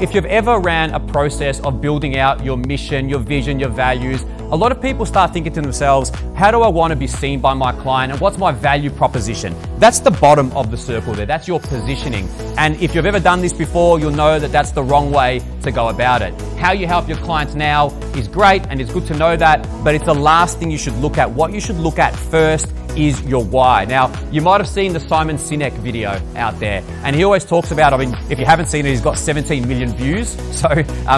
if you've ever ran a process of building out your mission, your vision, your values, a lot of people start thinking to themselves, how do I want to be seen by my client and what's my value proposition? That's the bottom of the circle there. That's your positioning. And if you've ever done this before, you'll know that that's the wrong way to go about it. How you help your clients now is great and it's good to know that, but it's the last thing you should look at. What you should look at first is your why. Now, you might have seen the Simon Sinek video out there, and he always talks about, if you haven't seen it, he's got 17 million views, so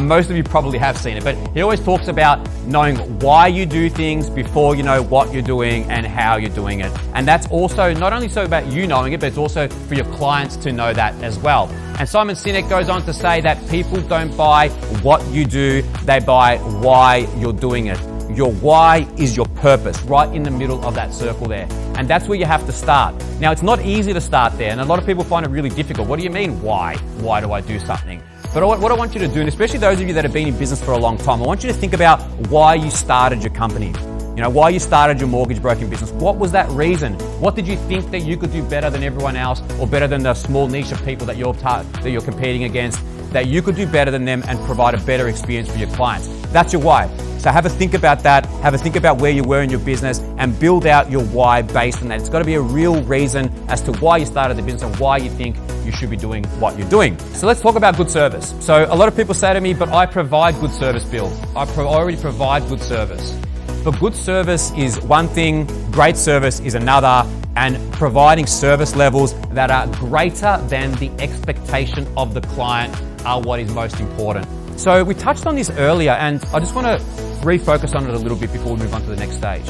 most of you probably have seen it, but he always talks about knowing why you do things before you know what you're doing and how you're doing it. And that's also not only so about you knowing it, but it's also for your clients to know that as well. And Simon Sinek goes on to say that people don't buy what you do, they buy why you're doing it. Your why is your purpose, right in the middle of that circle there. And that's where you have to start. Now, it's not easy to start there, and a lot of people find it really difficult. What do you mean, why? Why do I do something? But what I want you to do, and especially those of you that have been in business for a long time, I want you to think about why you started your company. You know, why you started your mortgage broking business. What was that reason? What did you think that you could do better than everyone else, or better than the small niche of people that you're competing against, that you could do better than them and provide a better experience for your clients? That's your why. So have a think about that, have a think about where you were in your business and build out your why based on that. It's got to be a real reason as to why you started the business and why you think you should be doing what you're doing. So let's talk about good service. So a lot of people say to me, but I provide good service, Bill. I already provide good service. But good service is one thing, great service is another, and providing service levels that are greater than the expectation of the client are what is most important. So we touched on this earlier, and I just want to refocus on it a little bit before we move on to the next stage.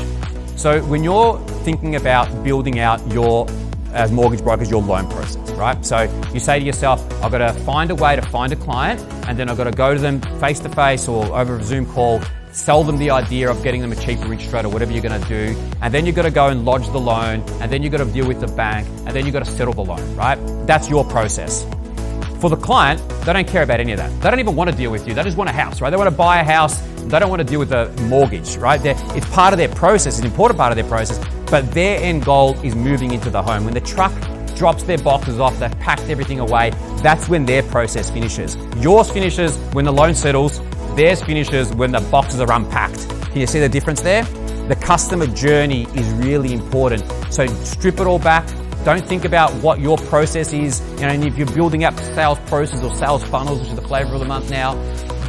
So when you're thinking about building out your, as mortgage brokers, your loan process, right? So you say to yourself, I've got to find a way to find a client, and then I've got to go to them face to face or over a Zoom call, sell them the idea of getting them a cheaper interest rate or whatever you're going to do. And then you've got to go and lodge the loan, and then you've got to deal with the bank, and then you've got to settle the loan, right? That's your process. For the client, they don't care about any of that. They don't even want to deal with you. They just want a house, right? They want to buy a house. They don't want to deal with the mortgage, right? It's part of their process, an important part of their process, but their end goal is moving into the home. When the truck drops their boxes off, they've packed everything away, that's when their process finishes. Yours finishes when the loan settles. Theirs finishes when the boxes are unpacked. Can you see the difference there? The customer journey is really important. So strip it all back. Don't think about what your process is. And if you're building up sales process or sales funnels, which is the flavor of the month now,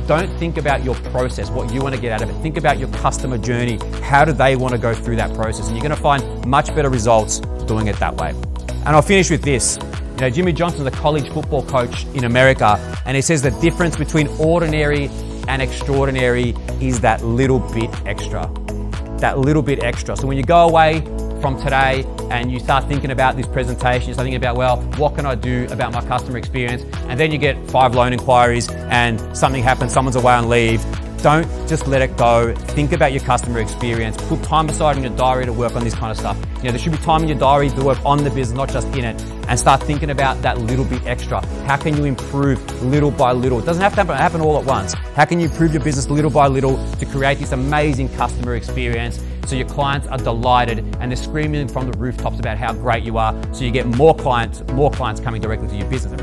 don't think about your process, what you want to get out of it. Think about your customer journey. How do they want to go through that process? And you're going to find much better results doing it that way. And I'll finish with this. Jimmy Johnson's a college football coach in America, and he says the difference between ordinary and extraordinary is that little bit extra. That little bit extra. So when you go away from today and you start thinking about this presentation, you start thinking about, well, what can I do about my customer experience? And then you get 5 loan inquiries and something happens, someone's away on leave. Don't just let it go. Think about your customer experience. Put time aside in your diary to work on this kind of stuff. There should be time in your diary to work on the business, not just in it. And start thinking about that little bit extra. How can you improve little by little? It doesn't have to happen all at once. How can you improve your business little by little to create this amazing customer experience so your clients are delighted and they're screaming from the rooftops about how great you are, so you get more clients coming directly to your business.